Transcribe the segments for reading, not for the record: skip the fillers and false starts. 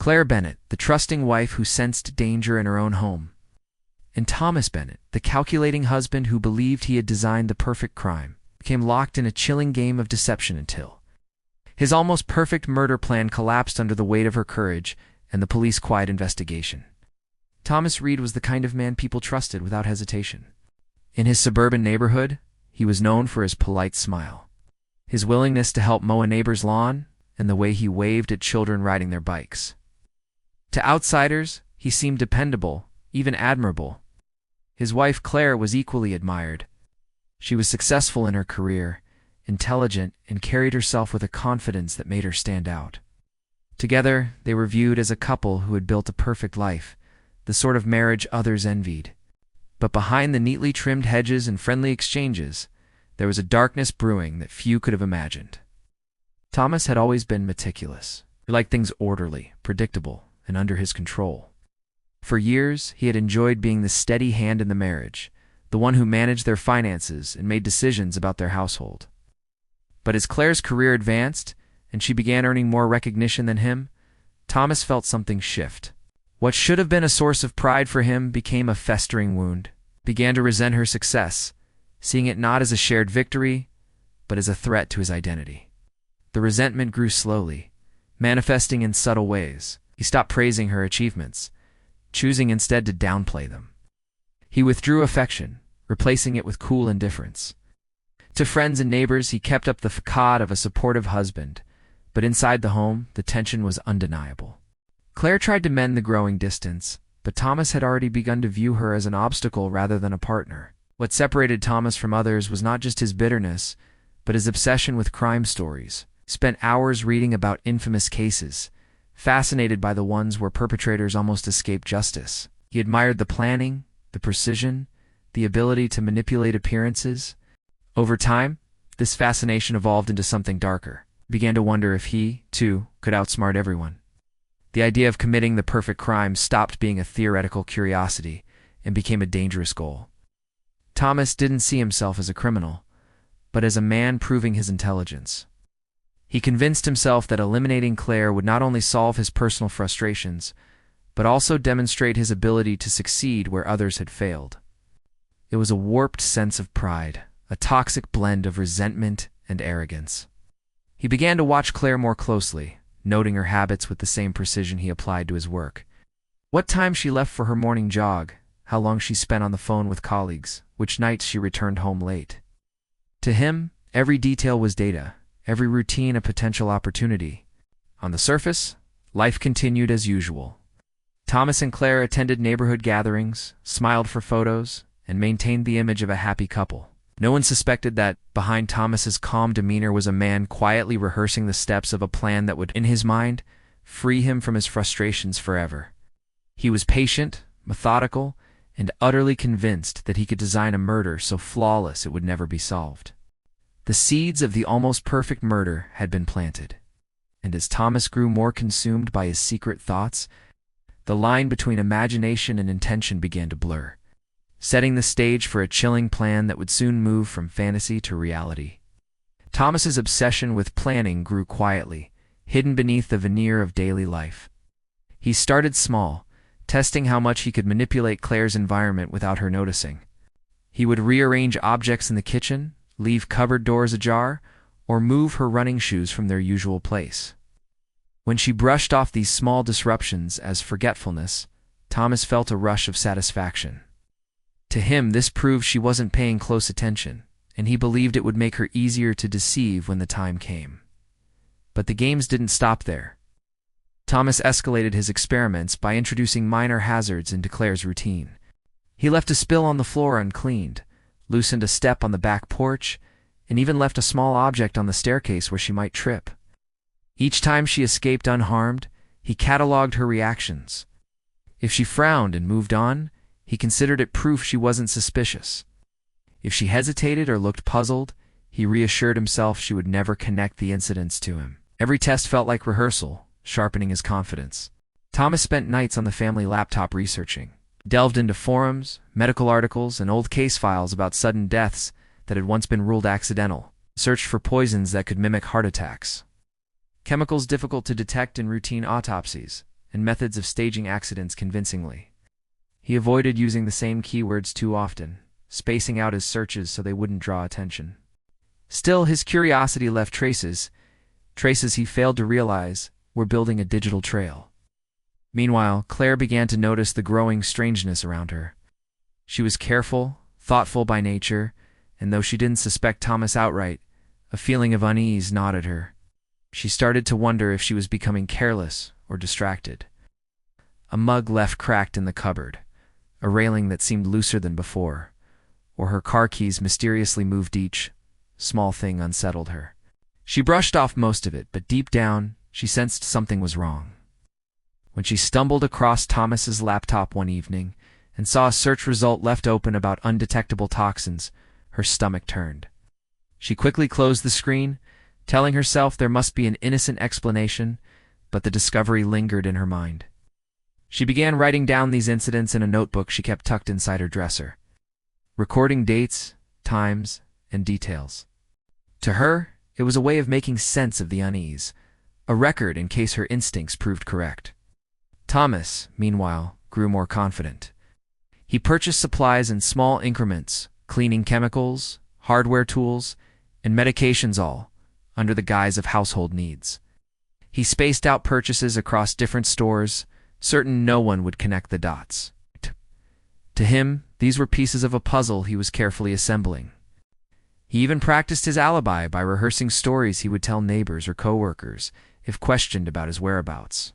Claire Bennett, the trusting wife who sensed danger in her own home, and Thomas Bennett, the calculating husband who believed he had designed the perfect crime, became locked in a chilling game of deception until his almost perfect murder plan collapsed under the weight of her courage and the police's quiet investigation. Thomas Reed was the kind of man people trusted without hesitation. In his suburban neighborhood, he was known for his polite smile, his willingness to help mow a neighbor's lawn, and the way he waved at children riding their bikes. To outsiders, he seemed dependable, even admirable. His wife Claire was equally admired. She was successful in her career, intelligent, and carried herself with a confidence that made her stand out. Together, they were viewed as a couple who had built a perfect life, the sort of marriage others envied. But behind the neatly trimmed hedges and friendly exchanges, there was a darkness brewing that few could have imagined. Thomas had always been meticulous. He liked things orderly, predictable, and under his control. For years, he had enjoyed being the steady hand in the marriage, the one who managed their finances and made decisions about their household. But as Claire's career advanced, and she began earning more recognition than him, Thomas felt something shift. What should have been a source of pride for him became a festering wound. He began to resent her success, seeing it not as a shared victory, but as a threat to his identity. The resentment grew slowly, manifesting in subtle ways. He stopped praising her achievements, choosing instead to downplay them. He withdrew affection, replacing it with cool indifference. To friends and neighbors, he kept up the facade of a supportive husband, but inside the home, the tension was undeniable. Claire tried to mend the growing distance, but Thomas had already begun to view her as an obstacle rather than a partner. What separated Thomas from others was not just his bitterness, but his obsession with crime stories. He spent hours reading about infamous cases, fascinated by the ones where perpetrators almost escaped justice. He admired the planning, the precision, the ability to manipulate appearances. Over time, this fascination evolved into something darker. He began to wonder if he, too, could outsmart everyone. The idea of committing the perfect crime stopped being a theoretical curiosity and became a dangerous goal. Thomas didn't see himself as a criminal, but as a man proving his intelligence. He convinced himself that eliminating Claire would not only solve his personal frustrations, but also demonstrate his ability to succeed where others had failed. It was a warped sense of pride, a toxic blend of resentment and arrogance. He began to watch Claire more closely, noting her habits with the same precision he applied to his work. What time she left for her morning jog, how long she spent on the phone with colleagues, which nights she returned home late. To him, every detail was data, every routine a potential opportunity. On the surface, life continued as usual. Thomas and Claire attended neighborhood gatherings, smiled for photos, and maintained the image of a happy couple. No one suspected that behind Thomas's calm demeanor was a man quietly rehearsing the steps of a plan that would, in his mind, free him from his frustrations forever. He was patient, methodical, and utterly convinced that he could design a murder so flawless it would never be solved. The seeds of the almost perfect murder had been planted, and as Thomas grew more consumed by his secret thoughts, the line between imagination and intention began to blur, setting the stage for a chilling plan that would soon move from fantasy to reality. Thomas's obsession with planning grew quietly, hidden beneath the veneer of daily life. He started small, testing how much he could manipulate Claire's environment without her noticing. He would rearrange objects in the kitchen, leave cupboard doors ajar, or move her running shoes from their usual place. When she brushed off these small disruptions as forgetfulness, Thomas felt a rush of satisfaction. To him, this proved she wasn't paying close attention, and he believed it would make her easier to deceive when the time came. But the games didn't stop there. Thomas escalated his experiments by introducing minor hazards into Claire's routine. He left a spill on the floor uncleaned, loosened a step on the back porch, and even left a small object on the staircase where she might trip. Each time she escaped unharmed, he cataloged her reactions. If she frowned and moved on, he considered it proof she wasn't suspicious. If she hesitated or looked puzzled, he reassured himself she would never connect the incidents to him. Every test felt like rehearsal, sharpening his confidence. Thomas spent nights on the family laptop researching, delved into forums, medical articles, and old case files about sudden deaths that had once been ruled accidental, searched for poisons that could mimic heart attacks, chemicals difficult to detect in routine autopsies, and methods of staging accidents convincingly. He avoided using the same keywords too often, spacing out his searches so they wouldn't draw attention. Still, his curiosity left traces he failed to realize were building a digital trail. Meanwhile, Claire began to notice the growing strangeness around her. She was careful, thoughtful by nature, and though she didn't suspect Thomas outright, a feeling of unease gnawed at her. She started to wonder if she was becoming careless or distracted. A mug left cracked in the cupboard, a railing that seemed looser than before, or her car keys mysteriously moved each small thing unsettled her. She brushed off most of it, but deep down, she sensed something was wrong. When she stumbled across Thomas's laptop one evening and saw a search result left open about undetectable toxins, her stomach turned. She quickly closed the screen, telling herself there must be an innocent explanation, but the discovery lingered in her mind. She began writing down these incidents in a notebook she kept tucked inside her dresser, recording dates, times, and details. To her, it was a way of making sense of the unease, a record in case her instincts proved correct. Thomas, meanwhile, grew more confident. He purchased supplies in small increments, cleaning chemicals, hardware tools, and medications, all under the guise of household needs. He spaced out purchases across different stores, certain no one would connect the dots. To him, these were pieces of a puzzle he was carefully assembling. He even practiced his alibi by rehearsing stories he would tell neighbors or coworkers if questioned about his whereabouts.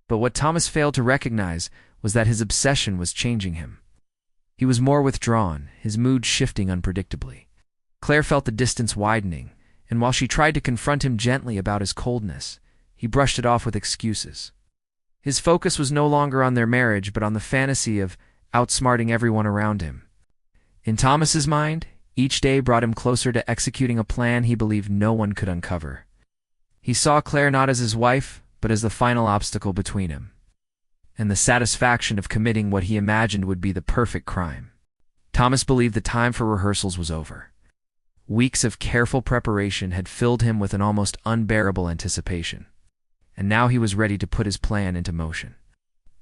But what Thomas failed to recognize was that his obsession was changing him. He was more withdrawn, his mood shifting unpredictably. Claire felt the distance widening, and while she tried to confront him gently about his coldness, he brushed it off with excuses. His focus was no longer on their marriage, but on the fantasy of outsmarting everyone around him. In Thomas's mind, each day brought him closer to executing a plan he believed no one could uncover. He saw Claire not as his wife, but as the final obstacle between him, and the satisfaction of committing what he imagined would be the perfect crime. Thomas believed the time for rehearsals was over. Weeks of careful preparation had filled him with an almost unbearable anticipation, and now he was ready to put his plan into motion.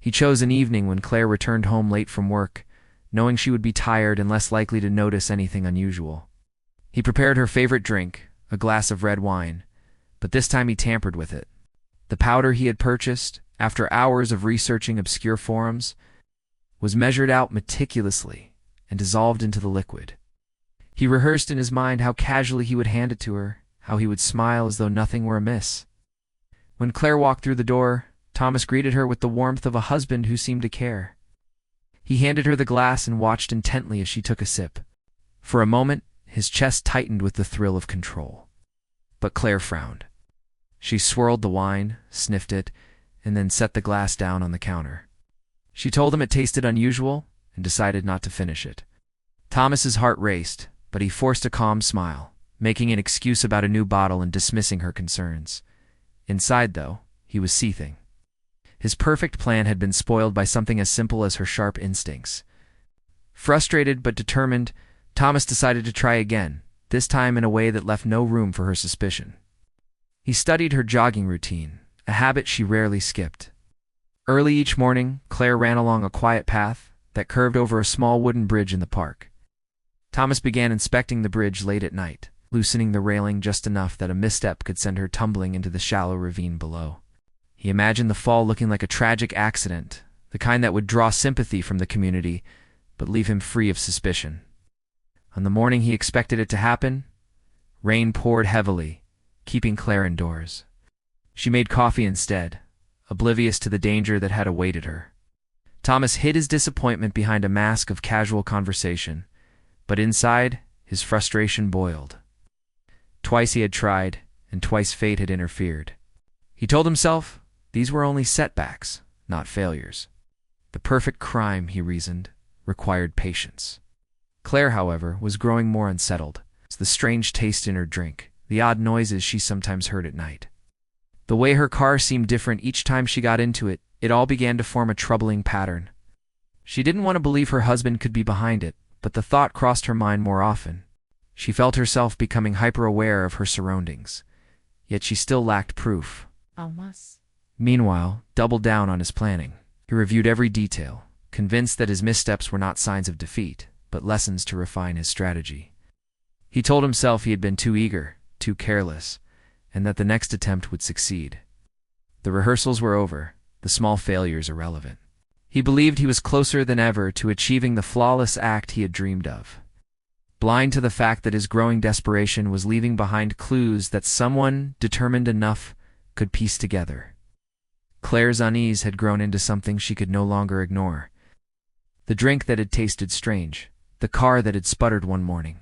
He chose an evening when Claire returned home late from work, knowing she would be tired and less likely to notice anything unusual. He prepared her favorite drink, a glass of red wine, but this time he tampered with it. The powder he had purchased, after hours of researching obscure forums, was measured out meticulously and dissolved into the liquid. He rehearsed in his mind how casually he would hand it to her, how he would smile as though nothing were amiss. When Claire walked through the door, Thomas greeted her with the warmth of a husband who seemed to care. He handed her the glass and watched intently as she took a sip. For a moment, his chest tightened with the thrill of control. But Claire frowned. She swirled the wine, sniffed it, and then set the glass down on the counter. She told him it tasted unusual and decided not to finish it. Thomas's heart raced, but he forced a calm smile, making an excuse about a new bottle and dismissing her concerns. Inside, though, he was seething. His perfect plan had been spoiled by something as simple as her sharp instincts. Frustrated but determined, Thomas decided to try again, this time in a way that left no room for her suspicion. He studied her jogging routine, a habit she rarely skipped. Early each morning, Claire ran along a quiet path that curved over a small wooden bridge in the park. Thomas began inspecting the bridge late at night, loosening the railing just enough that a misstep could send her tumbling into the shallow ravine below. He imagined the fall looking like a tragic accident, the kind that would draw sympathy from the community, but leave him free of suspicion. On the morning he expected it to happen, rain poured heavily, keeping Claire indoors. She made coffee instead, oblivious to the danger that had awaited her. Thomas hid his disappointment behind a mask of casual conversation, but inside, his frustration boiled. Twice he had tried, and twice fate had interfered. He told himself these were only setbacks, not failures. The perfect crime, he reasoned, required patience. Claire, however, was growing more unsettled. The strange taste in her drink, the odd noises she sometimes heard at night. The way her car seemed different each time she got into it, it all began to form a troubling pattern. She didn't want to believe her husband could be behind it, but the thought crossed her mind more often. She felt herself becoming hyper-aware of her surroundings, yet she still lacked proof. Almas, Meanwhile, doubled down on his planning. He reviewed every detail, convinced that his missteps were not signs of defeat, but lessons to refine his strategy. He told himself he had been too eager, too careless, and that the next attempt would succeed. The rehearsals were over, the small failures irrelevant. He believed he was closer than ever to achieving the flawless act he had dreamed of. Blind to the fact that his growing desperation was leaving behind clues that someone determined enough could piece together. Claire's unease had grown into something she could no longer ignore. The drink that had tasted strange, the car that had sputtered one morning.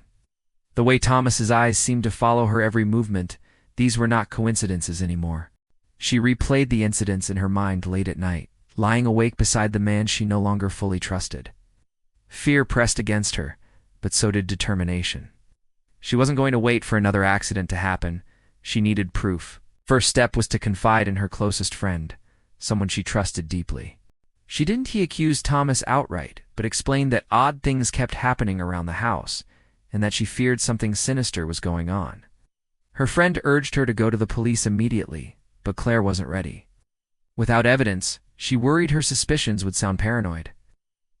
The way Thomas's eyes seemed to follow her every movement, these were not coincidences anymore. She replayed the incidents in her mind late at night, lying awake beside the man she no longer fully trusted. Fear pressed against her, but so did determination. She wasn't going to wait for another accident to happen. She needed proof. First step was to confide in her closest friend, someone she trusted deeply. She didn't accuse Thomas outright, but explained that odd things kept happening around the house, and that she feared something sinister was going on. Her friend urged her to go to the police immediately, but Claire wasn't ready. Without evidence, she worried her suspicions would sound paranoid.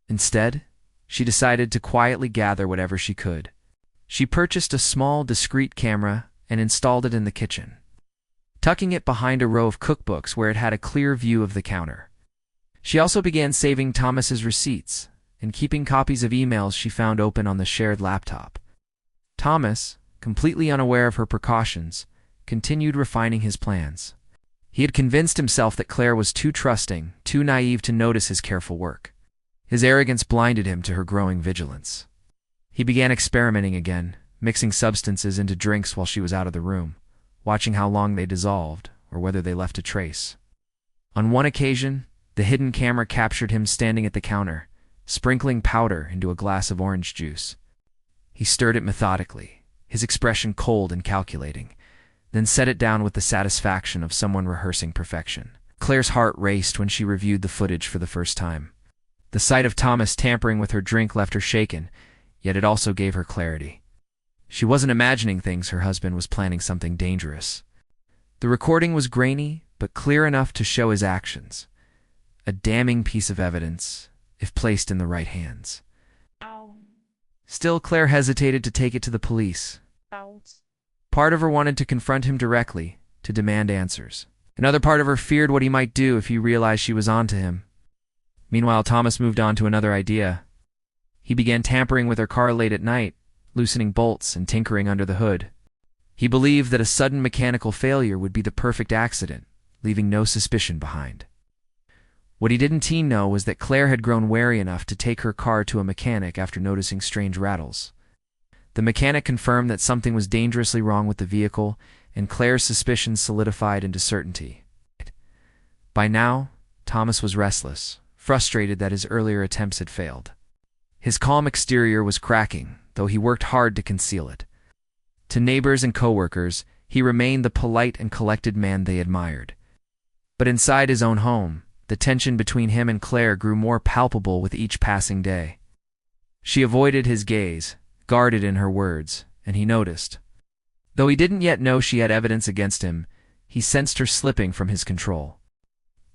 Instead, she decided to quietly gather whatever she could. She purchased a small, discreet camera and installed it in the kitchen, tucking it behind a row of cookbooks where it had a clear view of the counter. She also began saving Thomas's receipts and keeping copies of emails she found open on the shared laptop. Thomas, completely unaware of her precautions, continued refining his plans. He had convinced himself that Claire was too trusting, too naive to notice his careful work. His arrogance blinded him to her growing vigilance. He began experimenting again, mixing substances into drinks while she was out of the room, watching how long they dissolved or whether they left a trace. On one occasion, the hidden camera captured him standing at the counter, sprinkling powder into a glass of orange juice. He stirred it methodically, his expression cold and calculating, then set it down with the satisfaction of someone rehearsing perfection. Claire's heart raced when she reviewed the footage for the first time. The sight of Thomas tampering with her drink left her shaken, yet it also gave her clarity. She wasn't imagining things; her husband was planning something dangerous. The recording was grainy, but clear enough to show his actions. A damning piece of evidence, if placed in the right hands. Still, Claire hesitated to take it to the police. Part of her wanted to confront him directly, to demand answers. Another part of her feared what he might do if he realized she was onto him. Meanwhile, Thomas moved on to another idea. He began tampering with her car late at night, loosening bolts and tinkering under the hood. He believed that a sudden mechanical failure would be the perfect accident, leaving no suspicion behind. What he didn't know was that Claire had grown wary enough to take her car to a mechanic after noticing strange rattles. The mechanic confirmed that something was dangerously wrong with the vehicle, and Claire's suspicions solidified into certainty. By now, Thomas was restless, frustrated that his earlier attempts had failed. His calm exterior was cracking, though he worked hard to conceal it. To neighbors and coworkers, he remained the polite and collected man they admired. But inside his own home, the tension between him and Claire grew more palpable with each passing day. She avoided his gaze, guarded in her words, and he noticed. Though he didn't yet know she had evidence against him, he sensed her slipping from his control.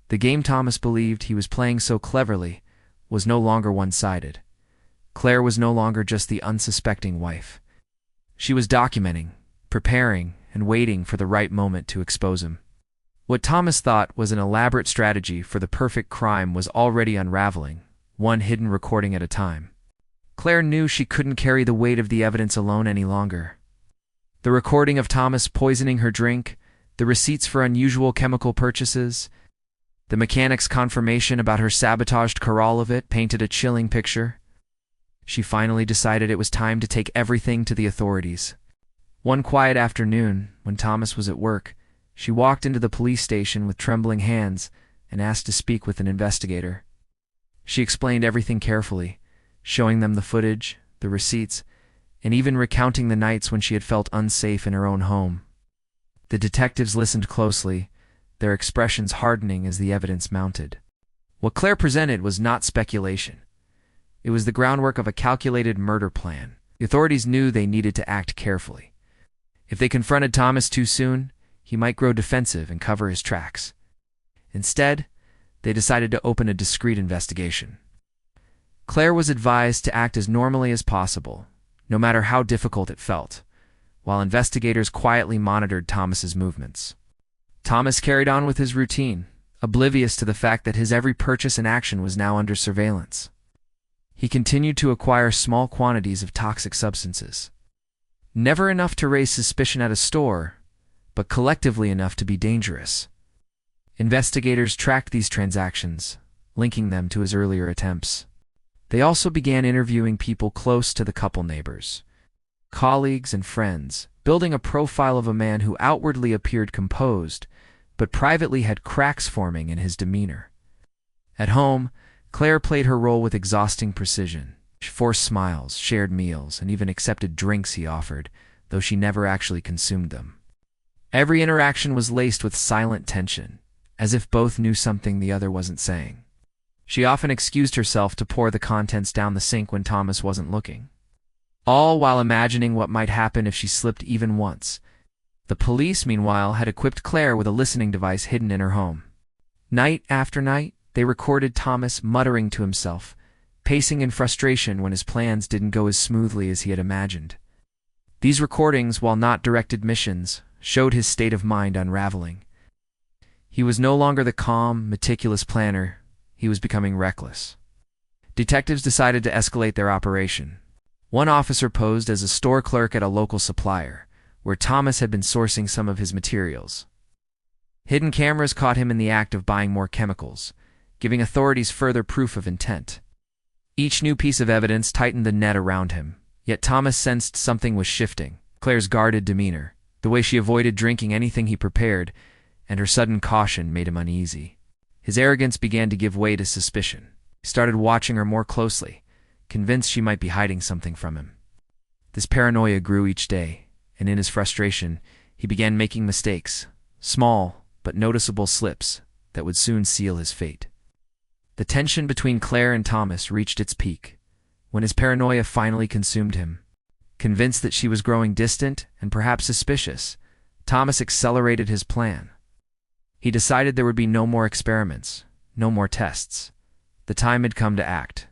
The game Thomas believed he was playing so cleverly was no longer one-sided. Claire was no longer just the unsuspecting wife. She was documenting, preparing, and waiting for the right moment to expose him. What Thomas thought was an elaborate strategy for the perfect crime was already unraveling, one hidden recording at a time. Claire knew she couldn't carry the weight of the evidence alone any longer. The recording of Thomas poisoning her drink, the receipts for unusual chemical purchases, the mechanic's confirmation about her sabotaged corral of it painted a chilling picture. She finally decided it was time to take everything to the authorities. One quiet afternoon, when Thomas was at work, she walked into the police station with trembling hands and asked to speak with an investigator. She explained everything carefully, showing them the footage, the receipts, and even recounting the nights when she had felt unsafe in her own home. The detectives listened closely, their expressions hardening as the evidence mounted. What Claire presented was not speculation. It was the groundwork of a calculated murder plan. The authorities knew they needed to act carefully. If they confronted Thomas too soon, he might grow defensive and cover his tracks. Instead, they decided to open a discreet investigation. Claire was advised to act as normally as possible, no matter how difficult it felt, while investigators quietly monitored Thomas's movements. Thomas carried on with his routine, oblivious to the fact that his every purchase and action was now under surveillance. He continued to acquire small quantities of toxic substances. Never enough to raise suspicion at a store, but collectively enough to be dangerous. Investigators tracked these transactions, linking them to his earlier attempts. They also began interviewing people close to the couple, neighbors, colleagues, and friends, building a profile of a man who outwardly appeared composed, but privately had cracks forming in his demeanor. At home, Claire played her role with exhausting precision. She forced smiles, shared meals, and even accepted drinks he offered, though she never actually consumed them. Every interaction was laced with silent tension, as if both knew something the other wasn't saying. She often excused herself to pour the contents down the sink when Thomas wasn't looking, all while imagining what might happen if she slipped even once. The police, meanwhile, had equipped Claire with a listening device hidden in her home. Night after night, they recorded Thomas muttering to himself, pacing in frustration when his plans didn't go as smoothly as he had imagined. These recordings, while not direct admissions, showed his state of mind unraveling. He was no longer the calm, meticulous planner. He was becoming reckless. Detectives decided to escalate their operation. One officer posed as a store clerk at a local supplier, where Thomas had been sourcing some of his materials. Hidden cameras caught him in the act of buying more chemicals, giving authorities further proof of intent. Each new piece of evidence tightened the net around him, yet Thomas sensed something was shifting. Claire's guarded demeanor, the way she avoided drinking anything he prepared, and her sudden caution made him uneasy. His arrogance began to give way to suspicion. He started watching her more closely, convinced she might be hiding something from him. This paranoia grew each day, and in his frustration, he began making mistakes, small but noticeable slips that would soon seal his fate. The tension between Claire and Thomas reached its peak, when his paranoia finally consumed him. Convinced that she was growing distant and perhaps suspicious, Thomas accelerated his plan. He decided there would be no more experiments, no more tests. The time had come to act.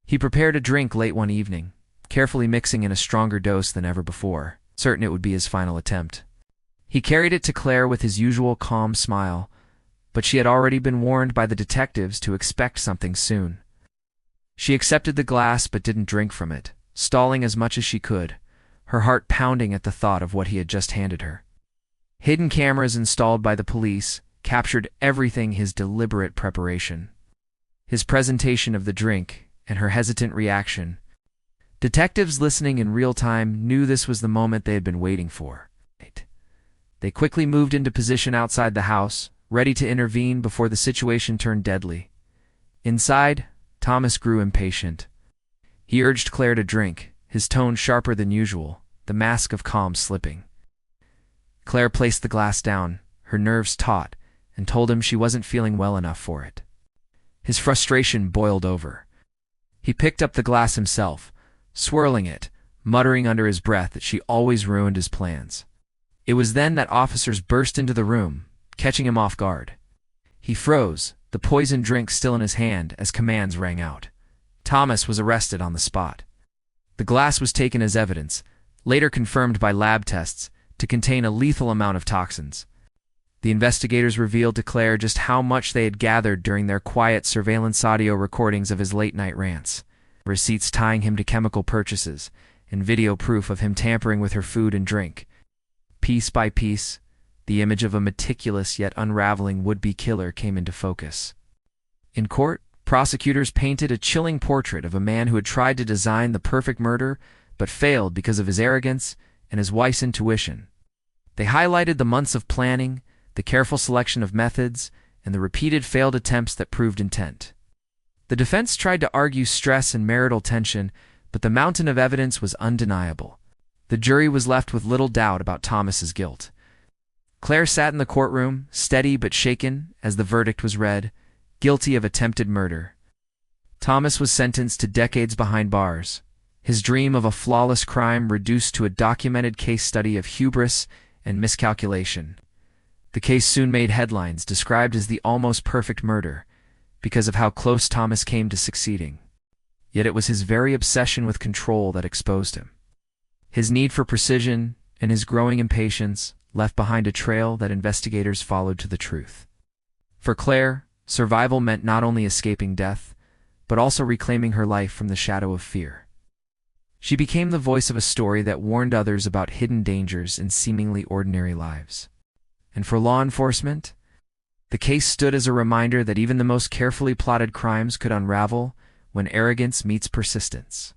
He prepared a drink late one evening, carefully mixing in a stronger dose than ever before, certain it would be his final attempt. He carried it to Claire with his usual calm smile, but she had already been warned by the detectives to expect something soon. She accepted the glass but didn't drink from it, stalling as much as she could, her heart pounding at the thought of what he had just handed her. Hidden cameras installed by the police captured everything: his deliberate preparation, his presentation of the drink, and her hesitant reaction. Detectives listening in real time knew this was the moment they had been waiting for. They quickly moved into position outside the house, ready to intervene before the situation turned deadly. Inside, Thomas grew impatient. He urged Claire to drink, his tone sharper than usual, the mask of calm slipping. Claire placed the glass down, her nerves taut, and told him she wasn't feeling well enough for it. His frustration boiled over. He picked up the glass himself, swirling it, muttering under his breath that she always ruined his plans. It was then that officers burst into the room, catching him off guard. He froze, the poisoned drink still in his hand, as commands rang out. Thomas was arrested on the spot. The glass was taken as evidence, later confirmed by lab tests, to contain a lethal amount of toxins. The investigators revealed to Claire just how much they had gathered during their quiet surveillance audio recordings of his late-night rants, receipts tying him to chemical purchases, and video proof of him tampering with her food and drink. Piece by piece, the image of a meticulous yet unraveling would-be killer came into focus. In court, prosecutors painted a chilling portrait of a man who had tried to design the perfect murder, but failed because of his arrogance and his wife's intuition. They highlighted the months of planning, the careful selection of methods, and the repeated failed attempts that proved intent. The defense tried to argue stress and marital tension, but the mountain of evidence was undeniable. The jury was left with little doubt about Thomas's guilt. Claire sat in the courtroom, steady but shaken, as the verdict was read, guilty of attempted murder. Thomas was sentenced to decades behind bars, his dream of a flawless crime reduced to a documented case study of hubris and miscalculation. The case soon made headlines, described as the almost perfect murder, because of how close Thomas came to succeeding. Yet it was his very obsession with control that exposed him. His need for precision and his growing impatience left behind a trail that investigators followed to the truth. For Claire, survival meant not only escaping death, but also reclaiming her life from the shadow of fear. She became the voice of a story that warned others about hidden dangers in seemingly ordinary lives. And for law enforcement, the case stood as a reminder that even the most carefully plotted crimes could unravel when arrogance meets persistence.